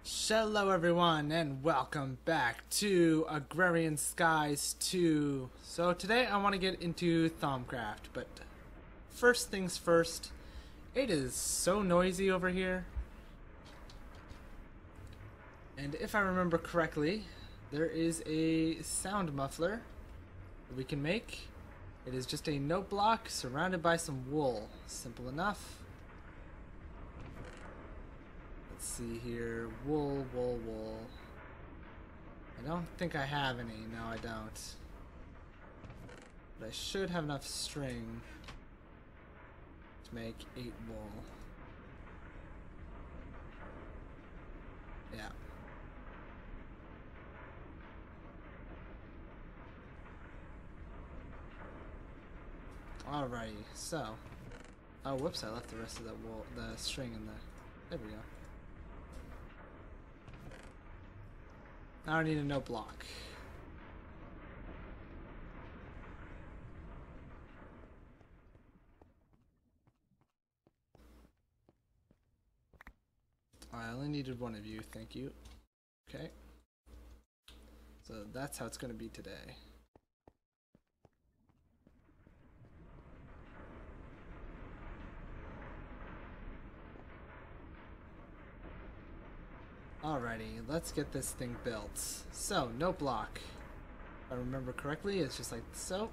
Hello everyone and welcome back to Agrarian Skies 2. So today I want to get into Thaumcraft, but first things first, it is so noisy over here. And if I remember correctly, there is a sound muffler that we can make. It is just a note block surrounded by some wool. Simple enough. Let's see here. Wool. I don't think I have any. No, I don't. But I should have enough string to make 8 wool. Yeah. Alrighty, so. Oh, whoops, I left the rest of that wool, the string in the. There we go. Now I need a note block. I only needed one of you, thank you. Okay. So that's how it's going to be today. Alrighty, let's get this thing built. So, note block. If I remember correctly, it's just like so.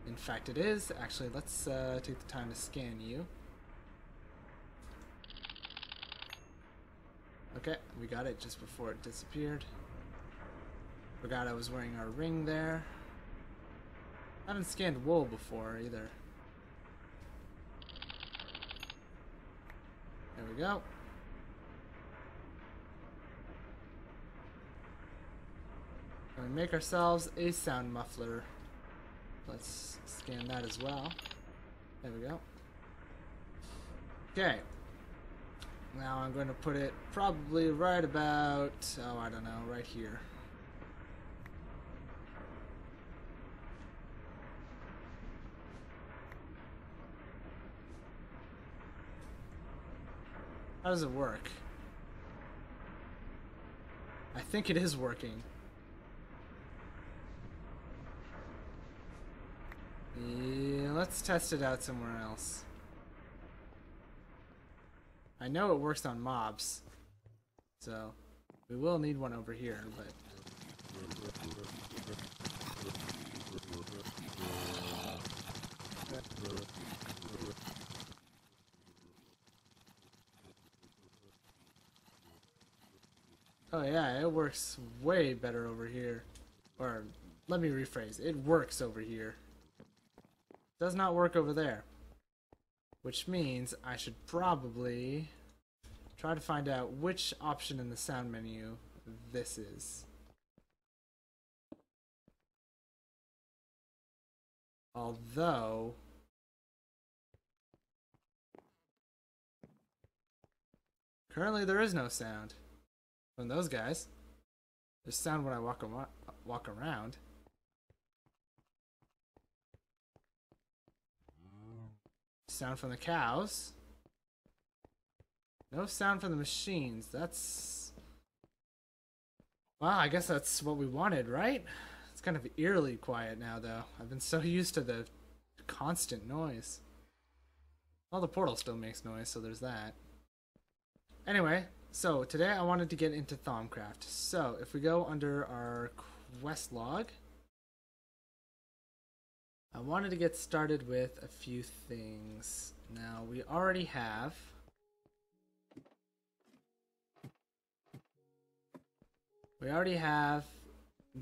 In fact, it is. Actually, let's take the time to scan you. Okay, we got it just before it disappeared. Forgot I was wearing our ring there. I haven't scanned wool before either. There we go. And we make ourselves a sound muffler. Let's scan that as well. There we go. Okay. Now I'm going to put it probably right about, oh, I don't know, right here. How does it work? I think it is working. Yeah, let's test it out somewhere else. I know it works on mobs, so we will need one over here, but... Oh yeah, it works way better over here. Or, let me rephrase, it works over here. Does not work over there. Which means I should probably try to find out which option in the sound menu this is. Although currently there is no sound from those guys. There's sound when I walk around. Sound from the cows. No sound from the machines. That's... Well, I guess that's what we wanted, right? It's kind of eerily quiet now, though. I've been so used to the constant noise. Well, the portal still makes noise, so there's that. Anyway, so today I wanted to get into Thaumcraft. So, if we go under our quest log... I wanted to get started with a few things. Now, we already have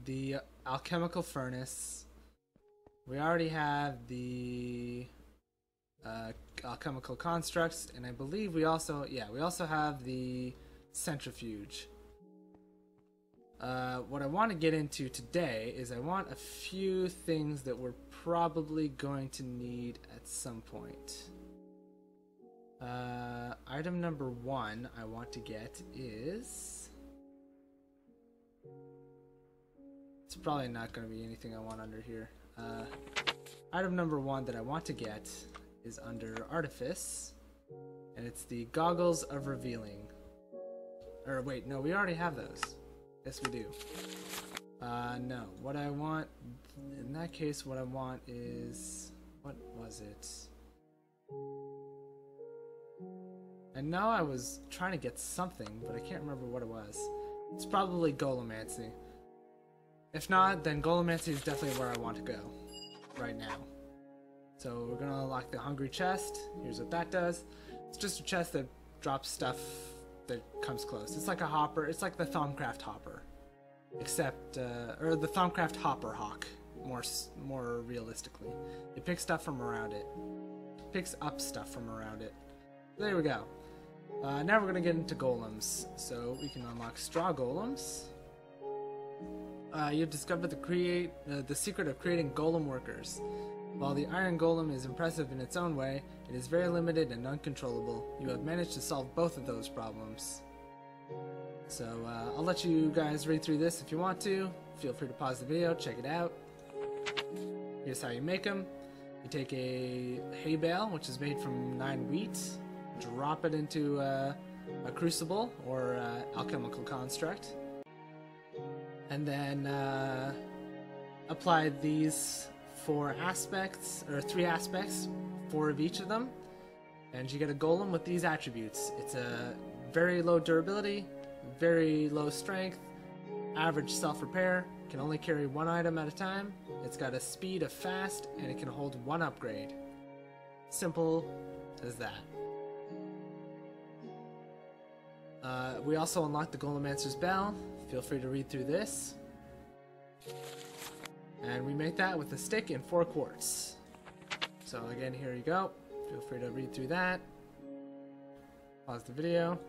the alchemical furnace. We already have the alchemical constructs, and I believe we also have the centrifuge. What I want to get into today is I want a few things that we're probably going to need at some point. Item number 1 I want to get is... It's probably not going to be anything I want under here. Item number 1 that I want to get is under Artifice, and it's the Goggles of Revealing. Or wait, no, we already have those. Yes, we do. No. What I want, in that case, what I want is... What was it? I know I was trying to get something, but I can't remember what it was. It's probably Golemancy. If not, then Golemancy is definitely where I want to go right now. So we're gonna unlock the Hungry Chest. Here's what that does. It's just a chest that drops stuff that comes close. It's like a hopper. It's like the Thaumcraft hopper, except or the Thaumcraft hopper hawk. More realistically, it picks stuff from around it. Picks up stuff from around it. There we go. Now we're gonna get into golems. So we can unlock straw golems. You've discovered the secret of creating golem workers. While the iron golem is impressive in its own way, it is very limited and uncontrollable. You have managed to solve both of those problems. So I'll let you guys read through this if you want to. Feel free to pause the video, check it out. Here's how you make them. You take a hay bale, which is made from 9 wheat, drop it into a crucible or alchemical construct, and then apply these 4 aspects, or 3 aspects, 4 of each of them, and you get a golem with these attributes. It's a very low durability, very low strength, average self-repair, can only carry 1 item at a time, it's got a speed of fast, and it can hold 1 upgrade. Simple as that. We also unlocked the Golemancer's Bell. Feel free to read through this. And we make that with a stick and 4 quartz. So again, here you go. Feel free to read through that. Pause the video.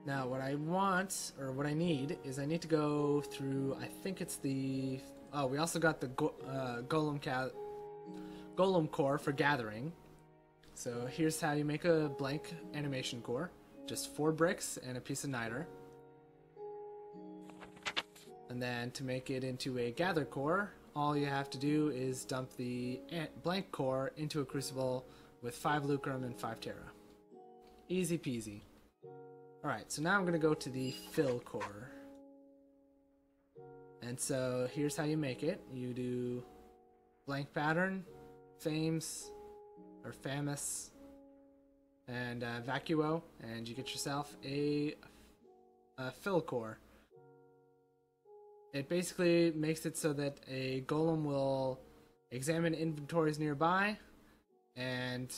Now what I want, or what I need, is I need to go through, I think it's the... Oh, we also got the Golem core for gathering. So here's how you make a blank animation core. Just 4 bricks and a piece of niter. And then to make it into a gather core, all you have to do is dump the blank core into a crucible with 5 lucrum and 5 terra. Easy peasy. Alright, so now I'm going to go to the fill core. And so here's how you make it. You do blank pattern, fames, or famus, and vacuo, and you get yourself a fill core. It basically makes it so that a golem will examine inventories nearby and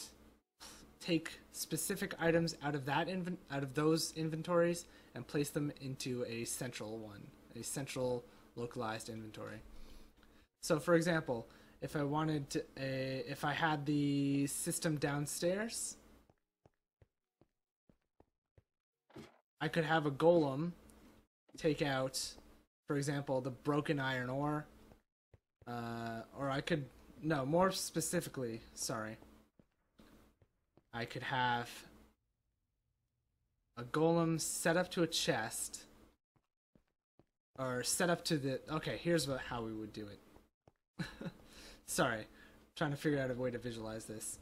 take specific items out of those inventories and place them into a central one, a central localized inventory. So, for example, if I wanted to, if I had the system downstairs, I could have a golem take out, for example, the broken iron ore, or I could, no, more specifically, sorry, I could have a golem set up to a chest, or set up to the, okay, here's how we would do it. Sorry, trying to figure out a way to visualize this.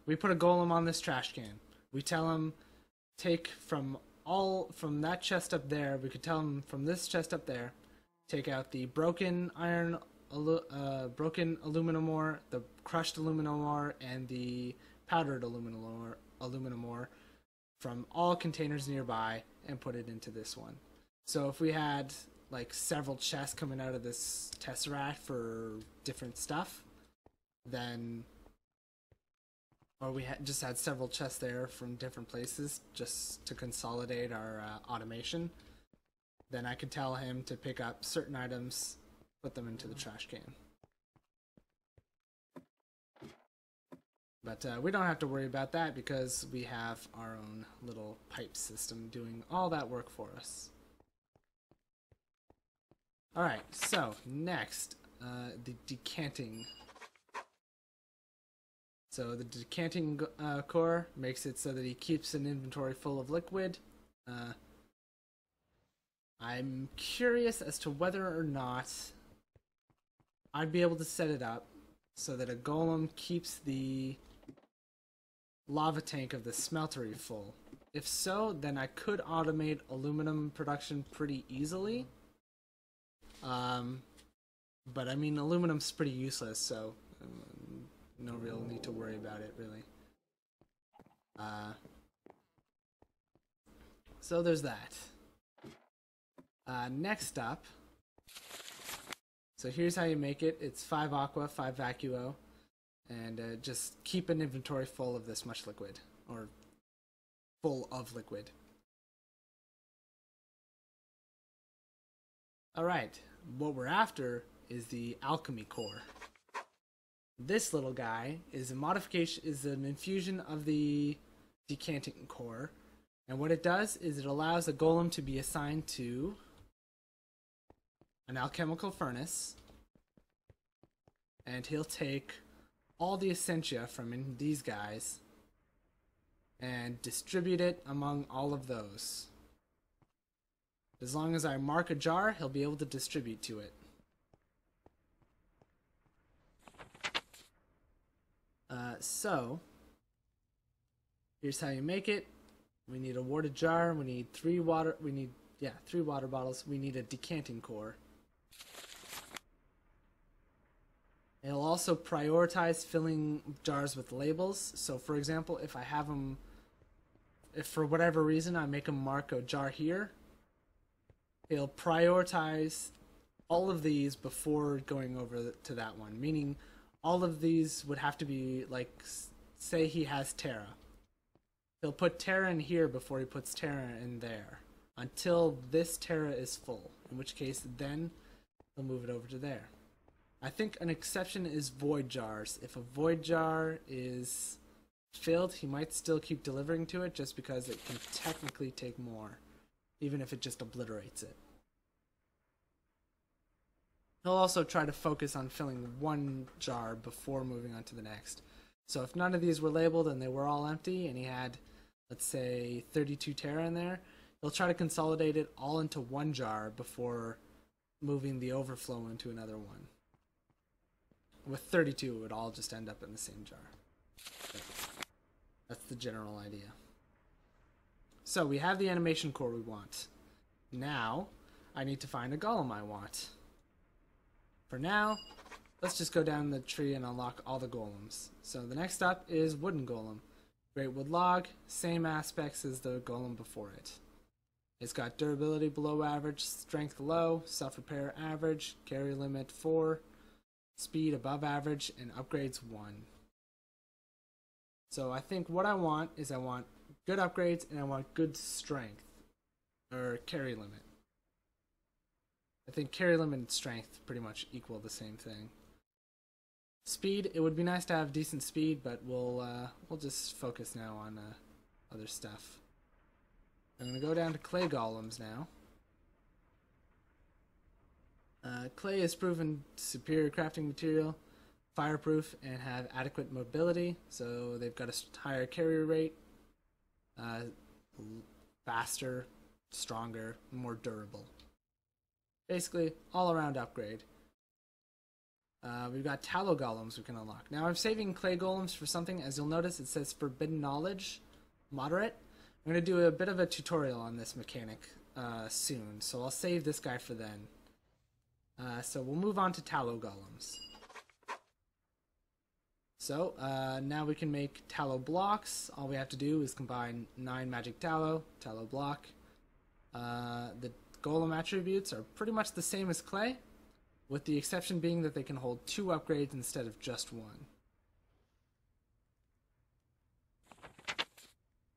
We put a golem on this trash can. We tell him, take from that chest up there, we could tell him from this chest up there, take out the broken iron, broken aluminum ore, the crushed aluminum ore, and the powdered aluminum ore from all containers nearby and put it into this one. So if we had like several chests coming out of this tesseract for different stuff, then, or we just had several chests there from different places just to consolidate our automation, then I could tell him to pick up certain items, put them into the trash can. But we don't have to worry about that because we have our own little pipe system doing all that work for us. Alright, so next, the decanting. So the decanting core makes it so that he keeps an inventory full of liquid. I'm curious as to whether or not I'd be able to set it up so that a golem keeps the lava tank of the smeltery full. If so, then I could automate aluminum production pretty easily. But I mean, aluminum's pretty useless, so no real need to worry about it, really. So there's that. Next up, so here's how you make it. It's 5 aqua, 5 vacuo, and just keep an inventory full of this much liquid, or full of liquid. Alright, what we're after is the alchemy core. This little guy is a modification, is an infusion of the decanting core, and what it does is it allows a golem to be assigned to an alchemical furnace, and he'll take all the essentia from these guys and distribute it among all of those. As long as I mark a jar, he'll be able to distribute to it. So here's how you make it. We need a water jar. We need 3 water. We need 3 water bottles. We need a decanting core. It'll also prioritize filling jars with labels. So, for example, if I have them, if for whatever reason I make them mark a jar here, it'll prioritize all of these before going over to that one. Meaning, all of these would have to be, like, say he has Terra. He'll put Terra in here before he puts Terra in there, until this Terra is full, in which case then he'll move it over to there. I think an exception is void jars. If a void jar is filled, he might still keep delivering to it just because it can technically take more, even if it just obliterates it. He'll also try to focus on filling one jar before moving on to the next. So if none of these were labeled and they were all empty and he had, let's say, 32 Terra in there, he'll try to consolidate it all into one jar before moving the overflow into another one. With 32, it would all just end up in the same jar. That's the general idea. So we have the animation core we want. Now, I need to find a golem I want. For now, let's just go down the tree and unlock all the golems. So the next up is wooden golem. Great wood log, same aspects as the golem before it. It's got durability below average, strength low, self-repair average, carry limit 4, speed above average, and upgrades 1. So I think what I want is I want good upgrades and I want good strength, or carry limit. I think carry limit and strength pretty much equal the same thing. Speed, it would be nice to have decent speed, but we'll just focus now on other stuff. I'm going to go down to clay golems now. Clay is proven superior crafting material, fireproof, and have adequate mobility, so they've got a higher carry rate, faster, stronger, more durable. Basically, all-around upgrade. We've got tallow golems we can unlock. Now I'm saving clay golems for something. As you'll notice, it says forbidden knowledge, moderate. I'm going to do a bit of a tutorial on this mechanic soon, so I'll save this guy for then. So we'll move on to tallow golems. So now we can make tallow blocks. All we have to do is combine 9 magic tallow block. The golem attributes are pretty much the same as clay, with the exception being that they can hold 2 upgrades instead of just 1.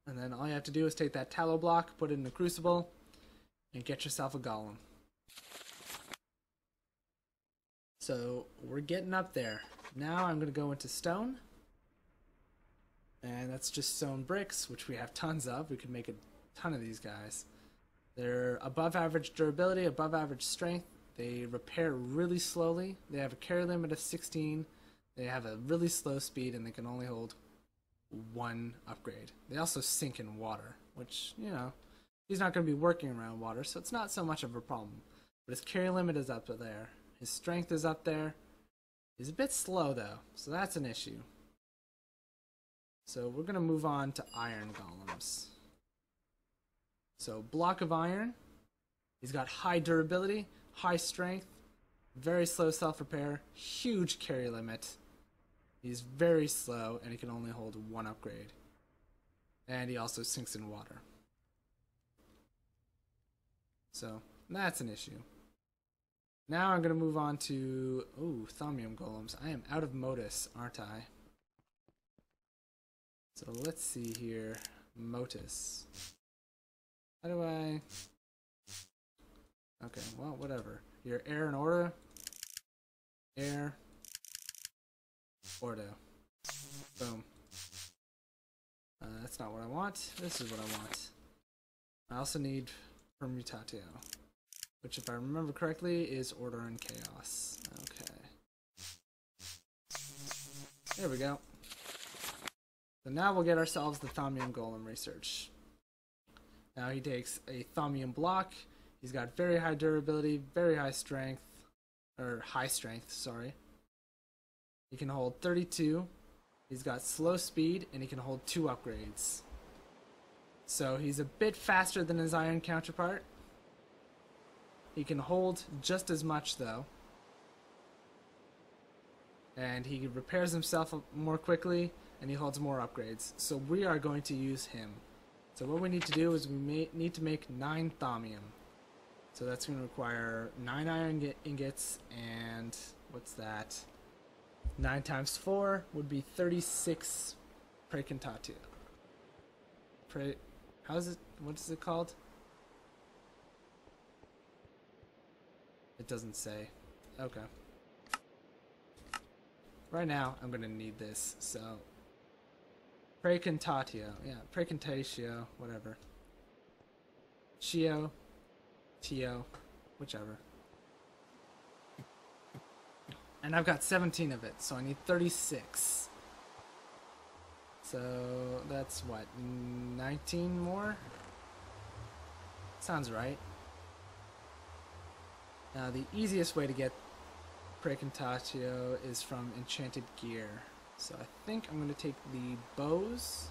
And then all you have to do is take that tallow block, put it in a crucible, and get yourself a golem. So we're getting up there. Now I'm going to go into stone. And that's just stone bricks, which we have tons of. We could make a ton of these guys. They're above average durability, above average strength. They repair really slowly. They have a carry limit of 16. They have a really slow speed, and they can only hold 1 upgrade. They also sink in water, which, you know, he's not going to be working around water, so it's not so much of a problem. But his carry limit is up there. His strength is up there. He's a bit slow, though, so that's an issue. So we're going to move on to iron golems. So block of iron. He's got high durability, high strength, very slow self-repair, huge carry limit. He's very slow, and he can only hold one upgrade. And he also sinks in water. So that's an issue. Now I'm going to move on to, Thaumium Golems. I am out of Motus, aren't I? So let's see here. Motus. How do I... Okay, well, whatever. Your air and Ordo. Air. Ordo. Boom. That's not what I want. This is what I want. I also need Permutatio, which, if I remember correctly, is Order and Chaos. Okay. There we go. So now we'll get ourselves the Thaumium Golem research. Now he takes a Thaumium block. He's got very high durability, very high strength, or high strength, sorry. He can hold 32. He's got slow speed, and he can hold 2 upgrades. So he's a bit faster than his iron counterpart. He can hold just as much, though. And he repairs himself more quickly, and he holds more upgrades. So we are going to use him. So what we need to do is we need to make 9 Thaumium. So that's going to require 9 iron ingots, and what's that? 9 times 4 would be 36 Praecantatio. How is it? What is it called? It doesn't say. Okay. Right now, I'm gonna need this, so... Praecantatio. Yeah, Praecantatio, whatever. Chio. Tio. Whichever. And I've got 17 of it, so I need 36. So that's what, 19 more? Sounds right. Now the easiest way to get Praecantatio is from enchanted gear. So I think I'm going to take the bows.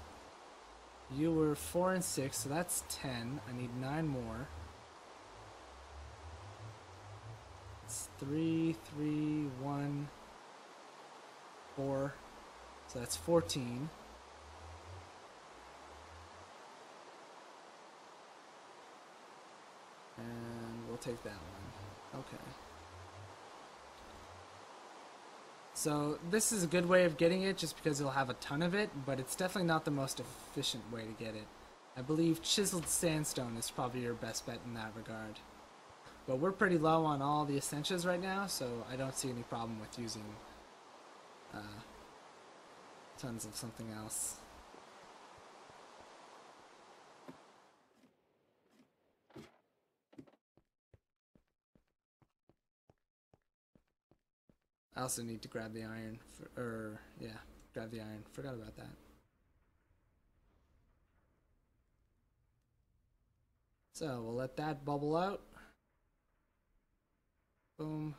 You were 4 and 6, so that's 10. I need 9 more. It's 3, 3, 1, 4. So that's 14. And we'll take that one. Okay. So this is a good way of getting it just because you'll have a ton of it, but it's definitely not the most efficient way to get it. I believe chiseled sandstone is probably your best bet in that regard. But we're pretty low on all the essentials right now, so I don't see any problem with using tons of something else. I also need to grab the iron, grab the iron. Forgot about that. So we'll let that bubble out. Boom.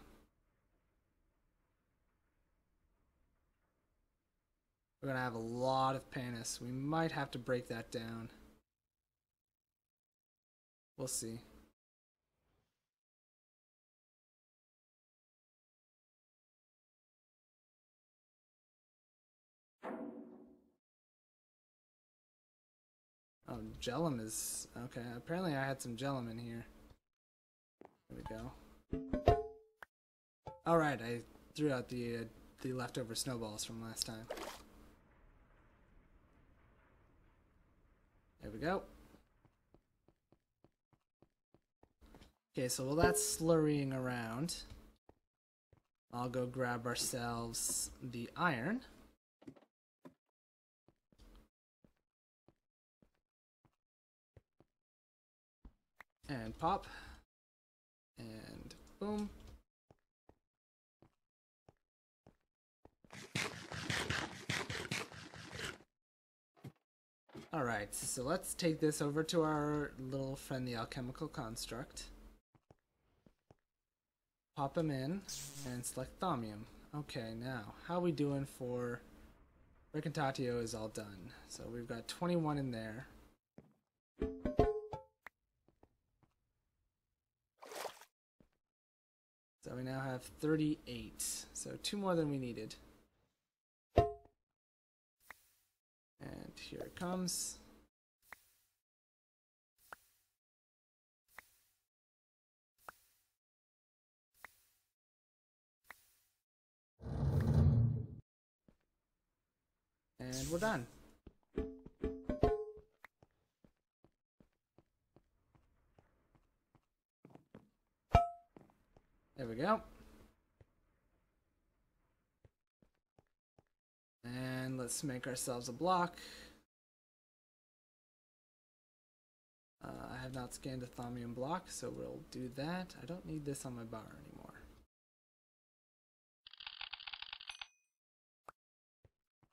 We're gonna have a lot of Panis. We might have to break that down. We'll see. Oh, Gelum is... okay, apparently I had some Gelum in here. There we go. Alright, I threw out the leftover snowballs from last time. There we go. Okay, so while that's slurrying around, I'll go grab ourselves the iron. And pop. And boom. Alright, so let's take this over to our little friend, the alchemical construct. Pop him in and select Thaumium. Okay, now, how are we doing for... Praecantatio is all done. So we've got 21 in there. now have 38. So 2 more than we needed. And here it comes. And we're done. There we go. And let's make ourselves a block. I have not scanned a thaumium block, so we'll do that. I don't need this on my bar anymore.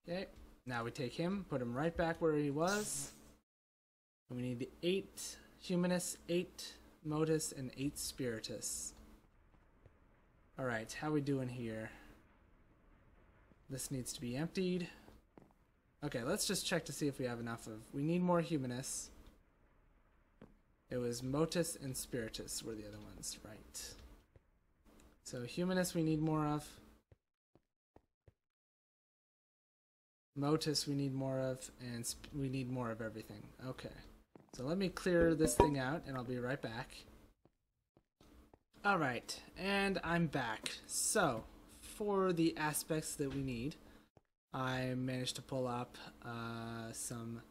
Okay, now we take him, put him right back where he was. And we need 8 Humanus, 8 Motus, and 8 Spiritus. Alright, how we doing here? This needs to be emptied. Okay, let's just check to see if we have enough of... We need more Humanus. It was Motus and Spiritus were the other ones, right. So Humanus we need more of. Motus we need more of, and we need more of everything. Okay, so let me clear this thing out and I'll be right back. Alright, and I'm back. So, for the aspects that we need, I managed to pull up some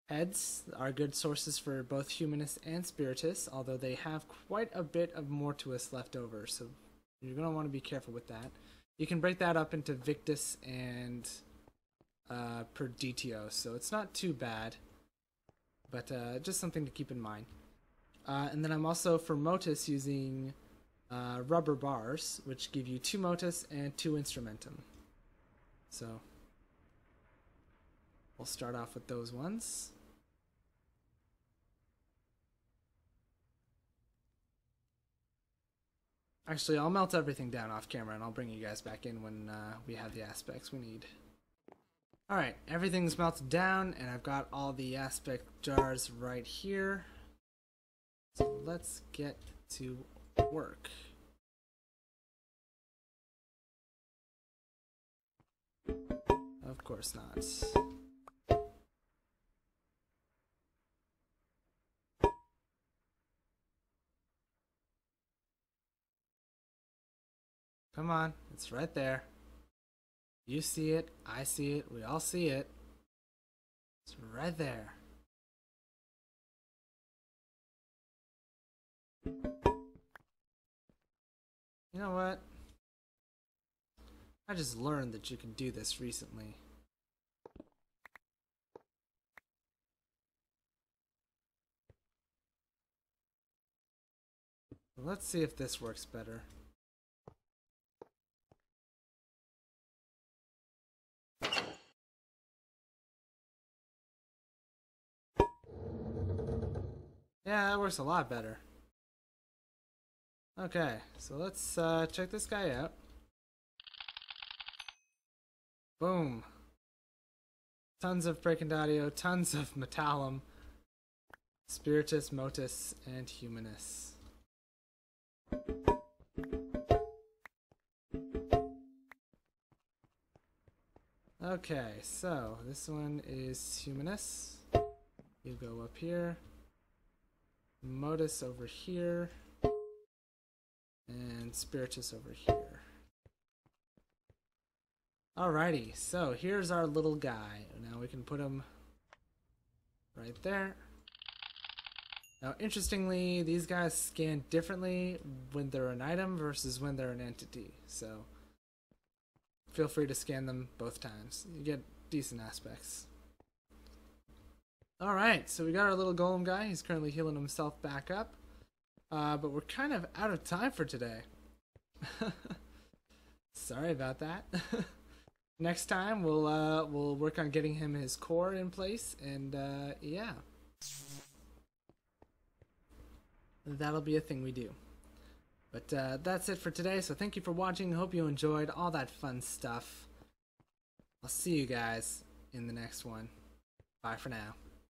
heads, are good sources for both Humanus and Spiritus, although they have quite a bit of Mortuus left over, so you're going to want to be careful with that. You can break that up into Victus and Perditio, so it's not too bad, but just something to keep in mind. And then I'm also, for Motus, using rubber bars, which give you 2 Motus and 2 Instrumentum. So we'll start off with those ones. Actually, I'll melt everything down off camera and I'll bring you guys back in when we have the aspects we need. Alright, everything's melted down and I've got all the aspect jars right here. So let's get to work. Of course not. Come on, it's right there. You see it, I see it, we all see it. It's right there. You know what? I just learned that you can do this recently. Let's see if this works better. Yeah, that works a lot better. Okay, so let's check this guy out. Boom. Tons of Praecantatio, tons of Metallum, Spiritus, Motus, and Humanus. Okay, so this one is Humanus. You go up here. Motus over here. And Spiritus over here. Alrighty, so here's our little guy. Now we can put him right there. Now interestingly, these guys scan differently when they're an item versus when they're an entity. So feel free to scan them both times. You get decent aspects. Alright, so we got our little golem guy. He's currently healing himself back up. But we're kind of out of time for today. Sorry about that. Next time we'll work on getting him his core in place, and yeah, that'll be a thing we do. But that's it for today. So thank you for watching. Hope you enjoyed all that fun stuff. I'll see you guys in the next one. Bye for now.